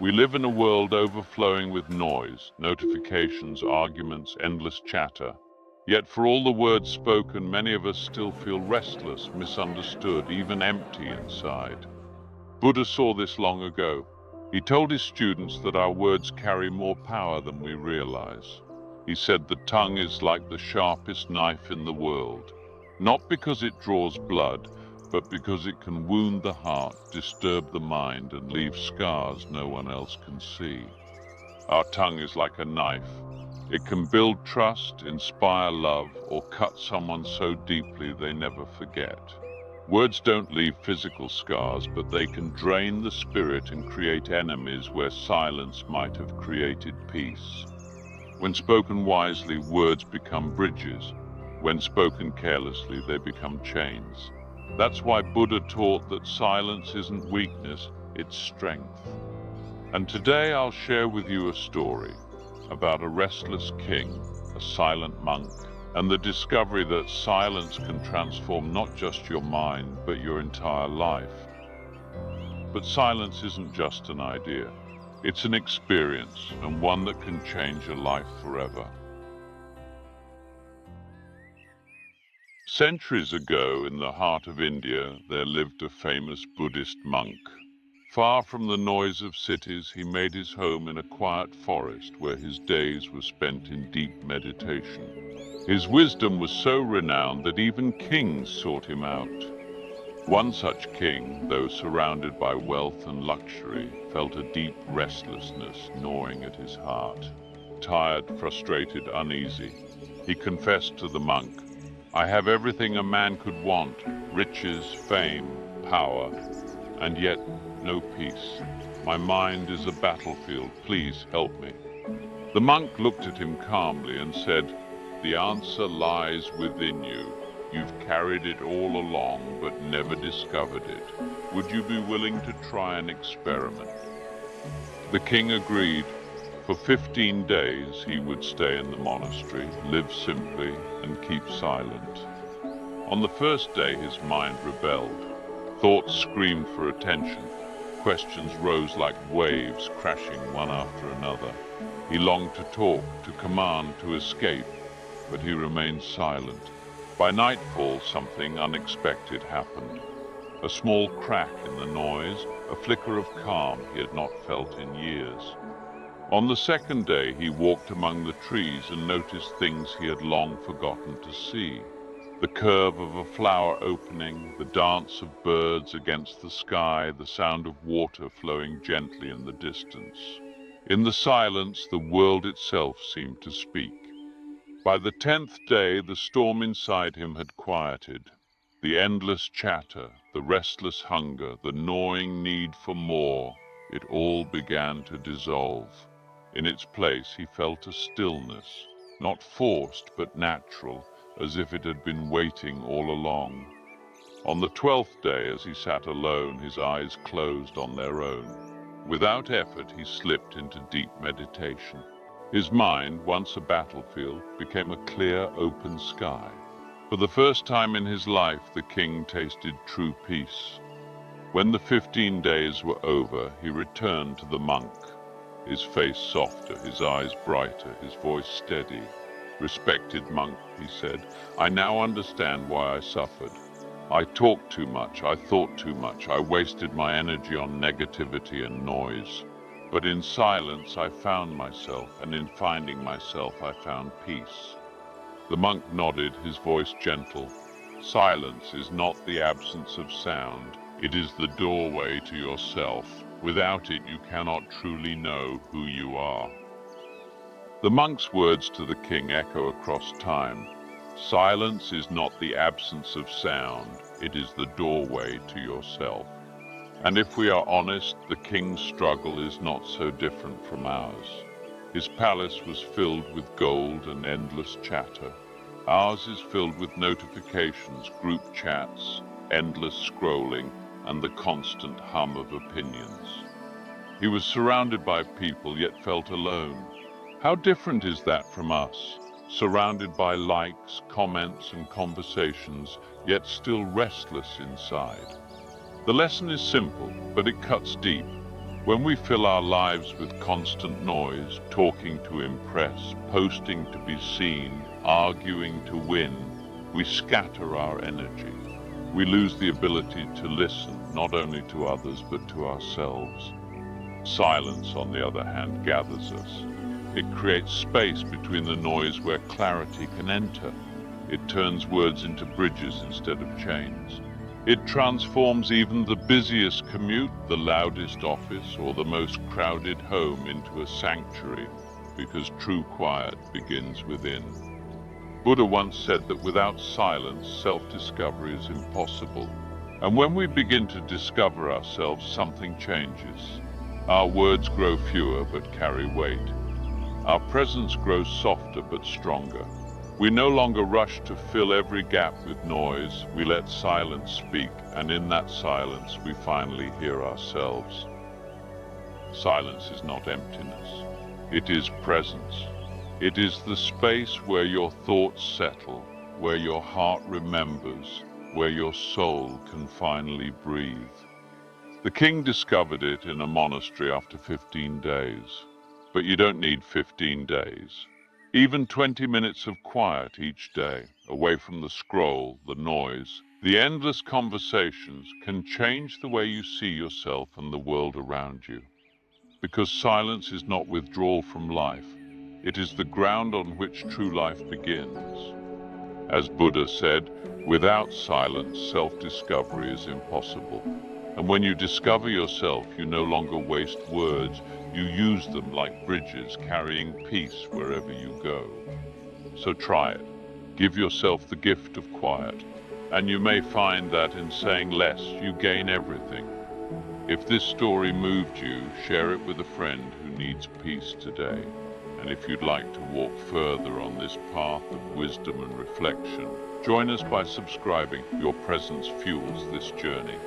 We live in a world overflowing with noise, notifications, arguments, endless chatter. Yet for all the words spoken, many of us still feel restless, misunderstood, even empty inside. Buddha saw this long ago. He told his students that our words carry more power than we realize. He said the tongue is like the sharpest knife in the world, not because it draws blood, but because it can wound the heart, disturb the mind, and leave scars no one else can see. Our tongue is like a knife. It can build trust, inspire love, or cut someone so deeply they never forget. Words don't leave physical scars, but they can drain the spirit and create enemies where silence might have created peace. When spoken wisely, words become bridges. When spoken carelessly, they become chains. That's why Buddha taught that silence isn't weakness, it's strength. And today I'll share with you a story about a restless king, a silent monk, and the discovery that silence can transform not just your mind, but your entire life. But silence isn't just an idea. It's an experience, and one that can change a life forever. Centuries ago, in the heart of India, there lived a famous Buddhist monk. Far from the noise of cities, he made his home in a quiet forest where his days were spent in deep meditation. His wisdom was so renowned that even kings sought him out. One such king, though surrounded by wealth and luxury, felt a deep restlessness gnawing at his heart. Tired, frustrated, uneasy, he confessed to the monk, "I have everything a man could want, riches, fame, power, and yet no peace. My mind is a battlefield. Please help me." The monk looked at him calmly and said, "The answer lies within you. You've carried it all along, but never discovered it. Would you be willing to try an experiment?" The king agreed. For 15 days he would stay in the monastery, live simply, and keep silent. On the first day his mind rebelled. Thoughts screamed for attention. Questions rose like waves, crashing one after another. He longed to talk, to command, to escape, but he remained silent. By nightfall, something unexpected happened. A small crack in the noise, a flicker of calm he had not felt in years. On the second day, he walked among the trees and noticed things he had long forgotten to see. The curve of a flower opening, the dance of birds against the sky, the sound of water flowing gently in the distance. In the silence, the world itself seemed to speak. By the 10th day, the storm inside him had quieted. The endless chatter, the restless hunger, the gnawing need for more, it all began to dissolve. In its place, he felt a stillness, not forced but natural, as if it had been waiting all along. On the 12th day, as he sat alone, his eyes closed on their own. Without effort, he slipped into deep meditation. His mind, once a battlefield, became a clear, open sky. For the first time in his life, the king tasted true peace. When the 15 days were over, he returned to the monk, his face softer, his eyes brighter, his voice steady. "Respected monk," he said, "I now understand why I suffered. I talked too much, I thought too much, I wasted my energy on negativity and noise. But in silence I found myself, and in finding myself I found peace." The monk nodded, his voice gentle. "Silence is not the absence of sound, it is the doorway to yourself. Without it you cannot truly know who you are." The monk's words to the king echo across time. Silence is not the absence of sound, it is the doorway to yourself. And if we are honest, the king's struggle is not so different from ours. His palace was filled with gold and endless chatter. Ours is filled with notifications, group chats, endless scrolling, and the constant hum of opinions. He was surrounded by people, yet felt alone. How different is that from us, surrounded by likes, comments, and conversations, yet still restless inside? The lesson is simple, but it cuts deep. When we fill our lives with constant noise, talking to impress, posting to be seen, arguing to win, we scatter our energy. We lose the ability to listen, not only to others, but to ourselves. Silence, on the other hand, gathers us. It creates space between the noise where clarity can enter. It turns words into bridges instead of chains. It transforms even the busiest commute, the loudest office, or the most crowded home into a sanctuary, because true quiet begins within. Buddha once said that without silence, self-discovery is impossible. And when we begin to discover ourselves, something changes. Our words grow fewer but carry weight. Our presence grows softer but stronger. We no longer rush to fill every gap with noise. We let silence speak, and in that silence we finally hear ourselves. Silence is not emptiness. It is presence. It is the space where your thoughts settle, where your heart remembers, where your soul can finally breathe. The king discovered it in a monastery after 15 days. But you don't need 15 days. Even 20 minutes of quiet each day, away from the scroll, the noise, the endless conversations, can change the way you see yourself and the world around you. Because silence is not withdrawal from life. It is the ground on which true life begins. As Buddha said, without silence, self-discovery is impossible. And when you discover yourself, you no longer waste words. You use them like bridges, carrying peace wherever you go. So try it. Give yourself the gift of quiet. And you may find that in saying less, you gain everything. If this story moved you, share it with a friend who needs peace today. And if you'd like to walk further on this path of wisdom and reflection, join us by subscribing. Your presence fuels this journey.